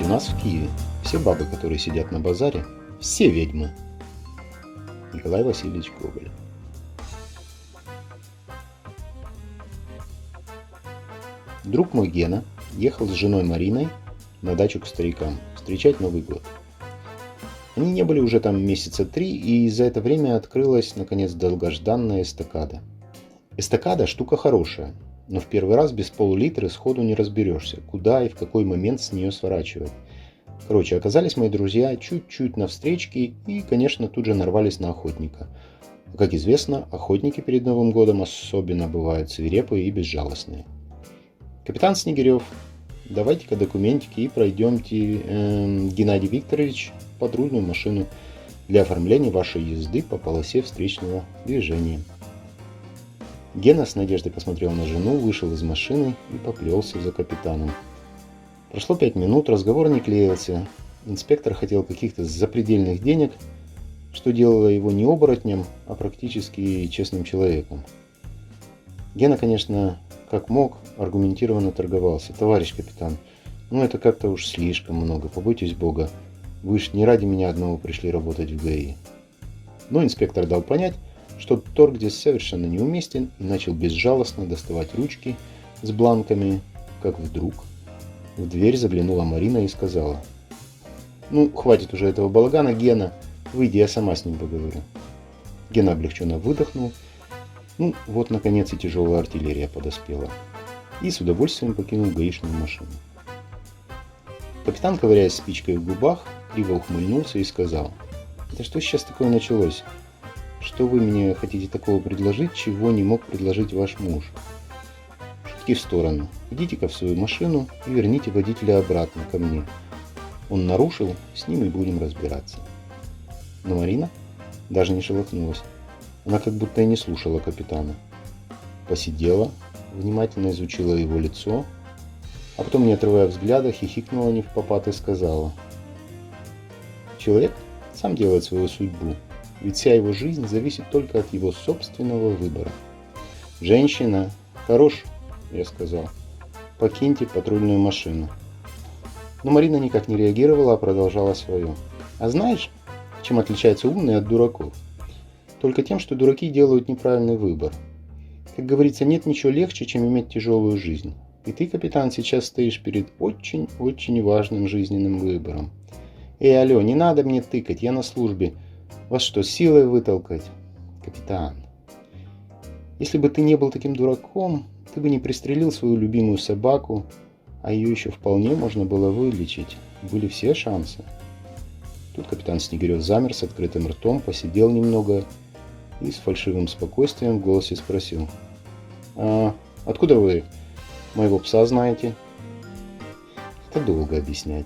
У нас в Киеве все бабы, которые сидят на базаре, все ведьмы. Николай Васильевич Гоголь. Друг мой Гена ехал с женой Мариной на дачу к старикам встречать Новый год. Они не были уже там месяца 3, и за это время открылась, наконец, долгожданная эстакада. Эстакада – штука хорошая, но в первый раз без пол-литра сходу не разберешься, куда и в какой момент с нее сворачивать. Короче, оказались мои друзья чуть-чуть на встречке и, конечно, тут же нарвались на охотника. А как известно, охотники перед Новым годом особенно бывают свирепые и безжалостные. Капитан Снегирев, давайте-ка документики и пройдемте, Геннадий Викторович, патрульную машину для оформления вашей езды по полосе встречного движения. Гена с надеждой посмотрел на жену, вышел из машины и поплелся за капитаном. Прошло 5 минут, разговор не клеился. Инспектор хотел каких-то запредельных денег, что делало его не оборотнем, а практически честным человеком. Гена, конечно, как мог, аргументированно торговался. Товарищ капитан, это как-то уж слишком много, побойтесь Бога. Вы ж не ради меня одного пришли работать в ГАИ. Но инспектор дал понять, что торг здесь совершенно неуместен, и начал безжалостно доставать ручки с бланками, как вдруг в дверь заглянула Марина и сказала: хватит уже этого балагана, Гена, выйди, я сама с ним поговорю. Гена облегченно выдохнул. Вот, наконец, и тяжелая артиллерия подоспела. И с удовольствием покинул гаишную машину. Капитан, ковыряясь спичкой в губах, криво ухмыльнулся и сказал: «Это что сейчас такое началось? Что вы мне хотите такого предложить, чего не мог предложить ваш муж? Шутки в сторону. Идите-ка в свою машину и верните водителя обратно ко мне. Он нарушил, с ним и будем разбираться». Но Марина даже не шелохнулась. Она как будто и не слушала капитана. Посидела, внимательно изучила его лицо, а потом, не отрывая взгляда, хихикнула невпопад и сказала: «Человек сам делает свою судьбу, ведь вся его жизнь зависит только от его собственного выбора. Женщина, хорош, я сказал, покиньте патрульную машину». Но Марина никак не реагировала, а продолжала свое. «А знаешь, чем отличаются умные от дураков? Только тем, что дураки делают неправильный выбор. Как говорится, нет ничего легче, чем иметь тяжелую жизнь. И ты, капитан, сейчас стоишь перед очень-очень важным жизненным выбором. Эй, алло, не надо мне тыкать, я на службе. Вас что, силой вытолкать? Капитан, если бы ты не был таким дураком, ты бы не пристрелил свою любимую собаку, а ее еще вполне можно было вылечить. Были все шансы». Тут капитан Снегирев замер с открытым ртом, посидел немного и с фальшивым спокойствием в голосе спросил: «А откуда вы моего пса знаете?» «Это долго объяснять.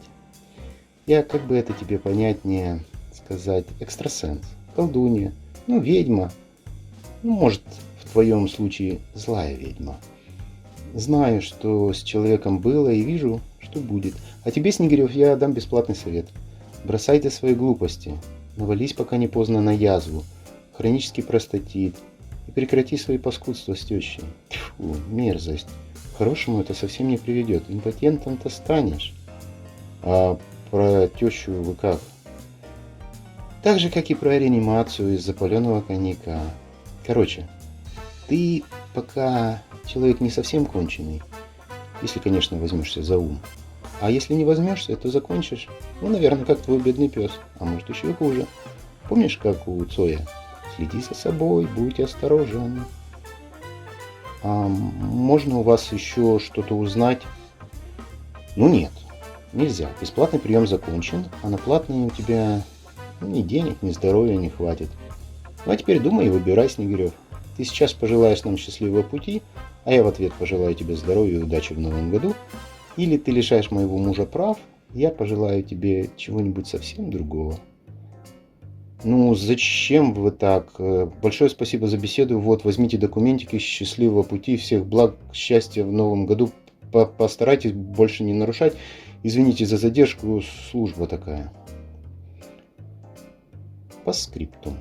Я, как бы это тебе понятнее сказать, экстрасенс, колдунья, ведьма, может, в твоем случае злая ведьма. Знаю, что с человеком было, и вижу, что будет. А тебе, Снегирев, я дам бесплатный совет. Бросай ты свои глупости, навались, пока не поздно, на язву, хронический простатит, и прекрати свои паскудства с тещей. Тьфу, мерзость. К хорошему это совсем не приведет. Импотентом-то станешь. А про тещу вы как? Так же, как и про реанимацию из запаленного коньяка. Короче, ты пока человек не совсем конченый, если, конечно, возьмешься за ум. А если не возьмешься, то закончишь, наверное, как твой бедный пес, а может еще и хуже. Помнишь, как у Цоя? Следи за собой, будь осторожен. А можно у вас еще что-то узнать? Нет, нельзя. Бесплатный прием закончен, а на платный у тебя ни денег, ни здоровья не хватит. А теперь думай и выбирай, Снегирев. Ты сейчас пожелаешь нам счастливого пути, а я в ответ пожелаю тебе здоровья и удачи в новом году. Или ты лишаешь моего мужа прав, я пожелаю тебе чего-нибудь совсем другого. Зачем вы так? Большое спасибо за беседу. Вот, возьмите документики, счастливого пути, всех благ, счастья в новом году. Постарайтесь больше не нарушать. Извините за задержку, служба такая. По скриптум.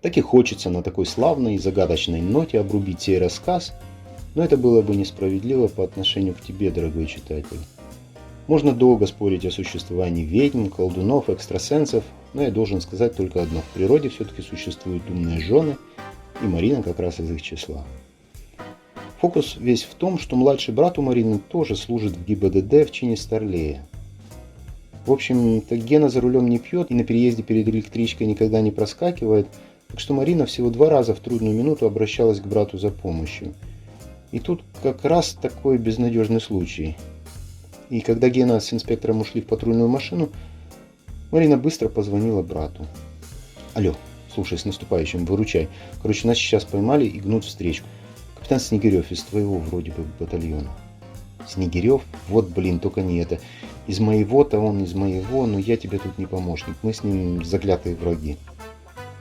Так и хочется на такой славной и загадочной ноте обрубить сей рассказ, но это было бы несправедливо по отношению к тебе, дорогой читатель. Можно долго спорить о существовании ведьм, колдунов, экстрасенсов, но я должен сказать только одно. В природе все-таки существуют умные жены, и Марина как раз из их числа. Фокус весь в том, что младший брат у Марины тоже служит в ГИБДД в чине старлея. В общем-то, Гена за рулем не пьет и на переезде перед электричкой никогда не проскакивает, так что Марина всего 2 раза в трудную минуту обращалась к брату за помощью. И тут как раз такой безнадежный случай. И когда Гена с инспектором ушли в патрульную машину, Марина быстро позвонила брату. Алло, слушай, с наступающим, выручай. Короче, нас сейчас поймали и гнут встречку. Капитан Снегирев из твоего вроде бы батальона. Снегирев? Вот, блин, только не это. Из моего-то он из моего, но я тебе тут не помощник. Мы с ним заклятые враги.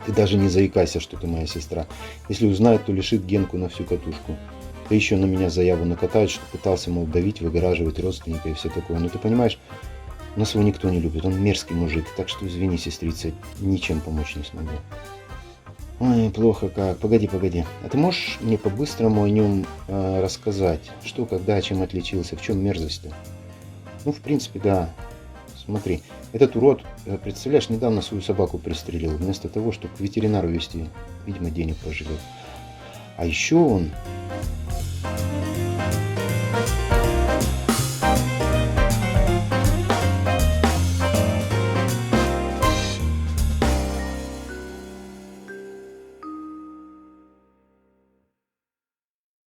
Ты даже не заикайся, что ты моя сестра. Если узнает, то лишит Генку на всю катушку. Да еще на меня заяву накатают, что пытался, мол, давить, выгораживать родственника и все такое. Но ты понимаешь, нас его никто не любит. Он мерзкий мужик, так что извини, сестрица, ничем помочь не смогу. Ой, плохо как. Погоди. А ты можешь мне по-быстрому о нем рассказать? Что, когда, чем отличился, в чем мерзость-то? Ну, в принципе, да. Смотри, этот урод, представляешь, недавно свою собаку пристрелил, вместо того, чтобы к ветеринару везти. Видимо, денег пожалел. А еще он...